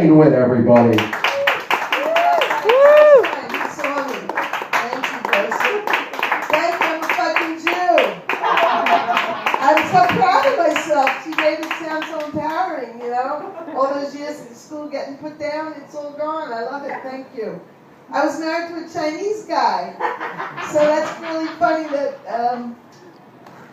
with everybody. I'm so proud of myself. She made it sound so empowering, you know? All those years in school getting put down, it's all gone. I love it. Thank you. I was married to a Chinese guy. So that's really funny that,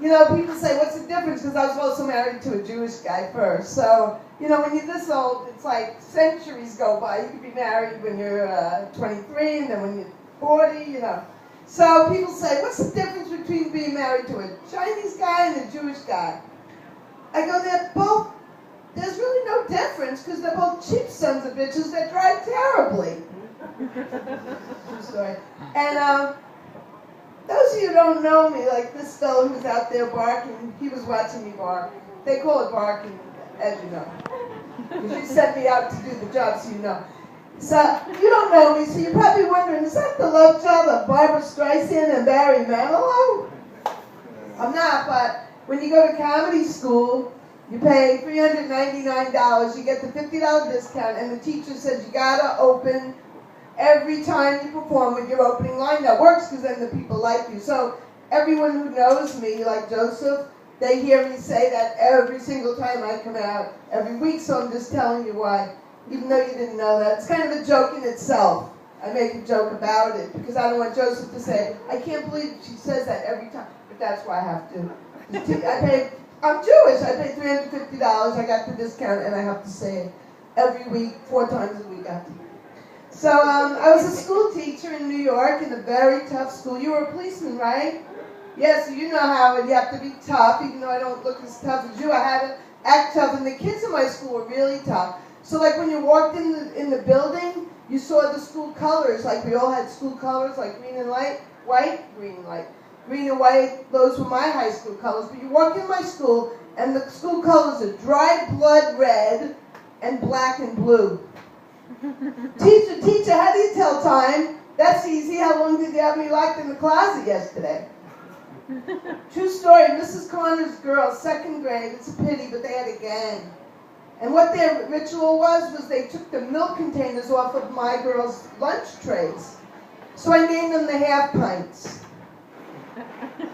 you know, people say, what's the difference? Because I was also married to a Jewish guy first. So, you know, when you're this old, it's like centuries go by. You could be married when you're 23, and then when you're 40, you know. So people say, what's the difference between being married to a Chinese guy and a Jewish guy? I go, there's really no difference because they're both cheap sons of bitches that drive terribly. True story. And those of you who don't know me, like this fellow who's out there barking, he was watching me bark. They call it barking, as you know. Because you sent me out to do the job, so you know. So, you don't know me, so you're probably wondering, is that the love child of Barbara Streisand and Barry Manilow? I'm not, but when you go to comedy school, you pay $399, you get the $50 discount, and the teacher says you gotta open every time you perform with your opening line. That works because then the people like you. So everyone who knows me, like Joseph, they hear me say that every single time I come out, every week, so I'm just telling you why. Even though you didn't know that. It's kind of a joke in itself. I make a joke about it because I don't want Joseph to say, I can't believe she says that every time. But that's why I have to. I'm Jewish. I pay $350. I got the discount and I have to say it every week, 4 times a week. So I was a school teacher in New York in a very tough school. You were a policeman, right? Yes, you know how you have to be tough. Even though I don't look as tough as you, I had to act tough. And the kids in my school were really tough. So like when you walked in the building, you saw the school colors. Like we all had school colors, like green and white, green and white. Green and white, those were my high school colors. But you walk in my school, and the school colors are dried blood red and black and blue. Teacher, how do you tell time? That's easy. How long did you have me locked in the closet yesterday? True story. Mrs. Connor's girls, 2nd grade. It's a pity, but they had a gang. And what their ritual was they took the milk containers off of my girls' lunch trays. So I named them the half pints.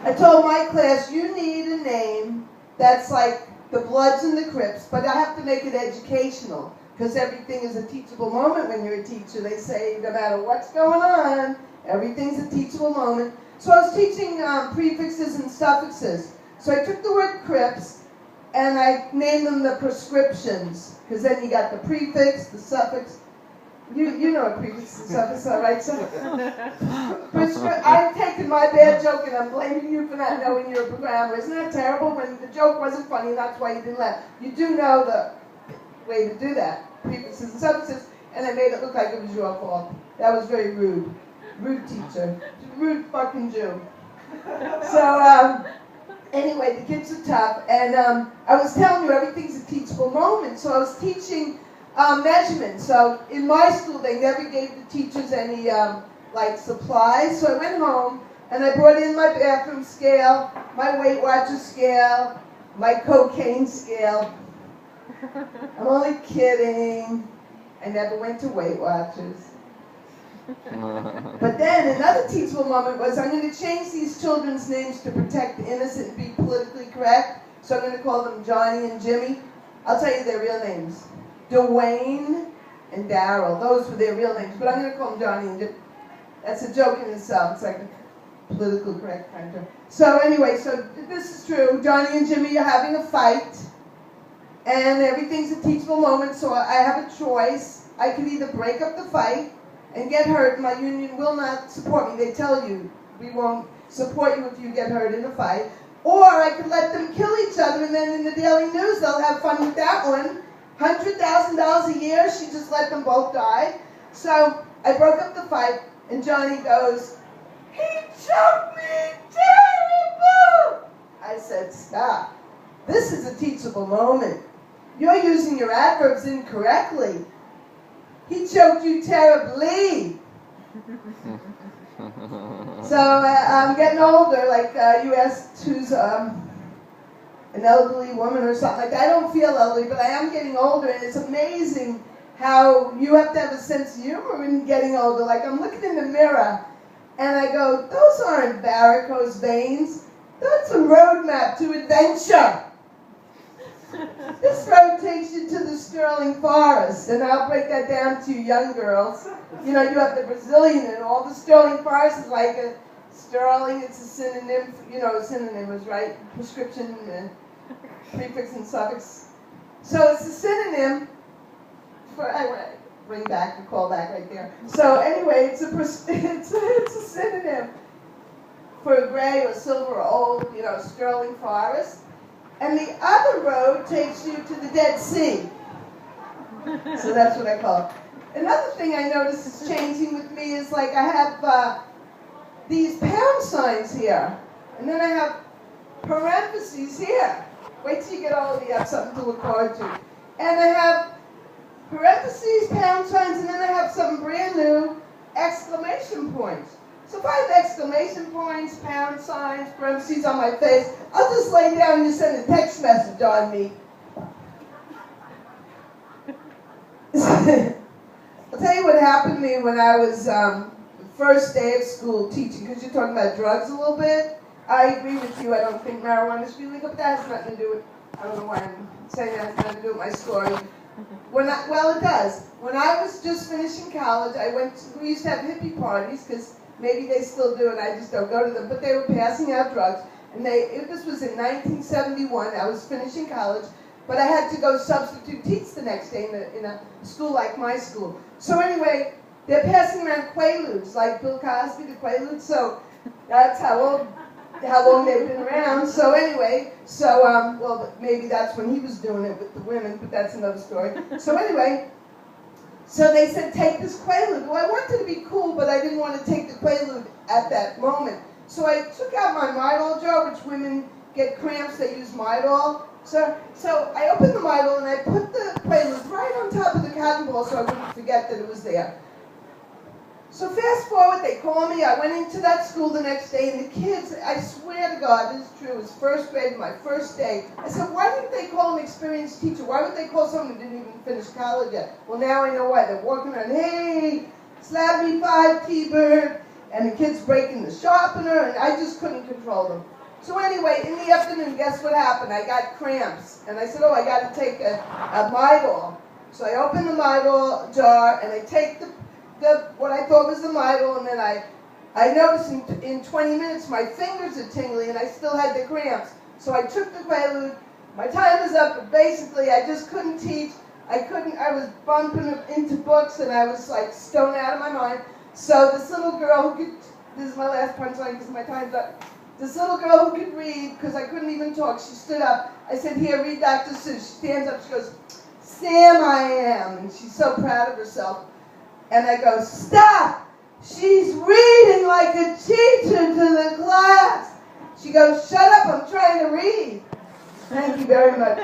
I told my class, you need a name that's like the Bloods and the Crips, but I have to make it educational, because everything is a teachable moment when you're a teacher. They say no matter what's going on, everything's a teachable moment. So I was teaching prefixes and suffixes. So I took the word Crips, and I named them the prescriptions, because then you got the prefix, the suffix. You know what prefix and suffix are, right? So, I've taken my bad joke and I'm blaming you for not knowing you're a programmer. Isn't that terrible? When the joke wasn't funny, that's why you didn't laugh. You do know the way to do that. Prefixes and suffixes, and I made it look like it was your fault. That was very rude. Rude teacher. Rude fucking Jew. So, anyway, the kids are tough, and I was telling you everything's a teachable moment. So I was teaching measurements. So in my school, they never gave the teachers any like supplies. So I went home and I brought in my bathroom scale, my Weight Watchers scale, my cocaine scale. I'm only kidding. I never went to Weight Watchers. But then another teachable moment was I'm going to change these children's names to protect the innocent and be politically correct. So I'm going to call them Johnny and Jimmy. I'll tell you their real names. Dwayne and Daryl. Those were their real names. But I'm going to call them Johnny and Jimmy. That's a joke in itself. It's like a politically correct kind of joke. So anyway, so this is true. Johnny and Jimmy are having a fight. And everything's a teachable moment. So I have a choice. I can either break up the fight and get hurt. My union will not support me. They tell you, we won't support you if you get hurt in a fight. Or I could let them kill each other, and then in the Daily News, they'll have fun with that one. $100,000 a year, she just let them both die. So I broke up the fight, and Johnny goes, he choked me terrible! I said, stop. This is a teachable moment. You're using your adverbs incorrectly. He choked you terribly. So I'm getting older, like you asked who's an elderly woman or something like that. I don't feel elderly, but I am getting older, and it's amazing how you have to have a sense of humor in getting older. Like, I'm looking in the mirror, and I go, those aren't varicose veins. That's a roadmap to adventure. This road takes you to the Sterling Forest, and I'll break that down to you young girls. You know, you have the Brazilian, and all the Sterling Forest is like a sterling. It's a synonym. You know, a synonym is right. Prescription and prefix and suffix. So it's a synonym for. I bring back the call back right there. So anyway, it's a synonym for a gray or silver or old, you know, Sterling Forest. And the other road takes you to the Dead Sea. So that's what I call it. Another thing I notice is changing with me is like I have these pound signs here. And then I have parentheses here. Wait till you get all of you have something to look forward to. And I have parentheses, pound signs, and then I have something brand new, exclamation points. So if I have exclamation points, pound signs, parentheses on my face, I'll just lay down and just send a text message on me. I'll tell you what happened to me when I was the first day of school teaching, because you're talking about drugs a little bit. I agree with you. I don't think marijuana should be legal, but that has nothing to do with, I don't know why I'm saying that, has nothing to do with my story. Well, it does. When I was just finishing college, we used to have hippie parties, because maybe they still do, and I just don't go to them. But they were passing out drugs, and this was in 1971. I was finishing college, but I had to go substitute teach the next day in a school like my school. So anyway, they're passing around Quaaludes, like Bill Cosby, the Quaaludes. So that's how long they've been around. So anyway, well, maybe that's when he was doing it with the women, but that's another story. So anyway. So they said, take this Quaalude. Well, I wanted to be cool, but I didn't want to take the Quaalude at that moment. So I took out my Midol jar, which women get cramps, they use Midol. So I opened the Midol and I put the Quaalude right on top of the cotton ball so I wouldn't forget that it was there. So fast forward, they call me. I went into that school the next day, and the kids, I swear to God, this is true, it was first grade, my first day. I said, why didn't they call an experienced teacher? Why would they call someone who didn't even finish college yet? Well, now I know why. They're walking around, hey, slap me 5, T-Bird, and the kids breaking the sharpener, and I just couldn't control them. So anyway, in the afternoon, guess what happened? I got cramps, and I said, I got to take a Midol. So I opened the Midol jar, and I take what I thought was the Midol, and then I noticed in 20 minutes my fingers are tingling and I still had the cramps. So I took the Quaalude. My time was up, but basically I just couldn't teach. I was bumping into books and I was like stoned out of my mind. So this little girl this is my last punchline because my time's up. This little girl who could read, because I couldn't even talk, she stood up. I said, here, read Dr. Seuss. She stands up, she goes, Sam, I am. And she's so proud of herself. And I go, stop! She's reading like a teacher to the class. She goes, shut up, I'm trying to read. Thank you very much.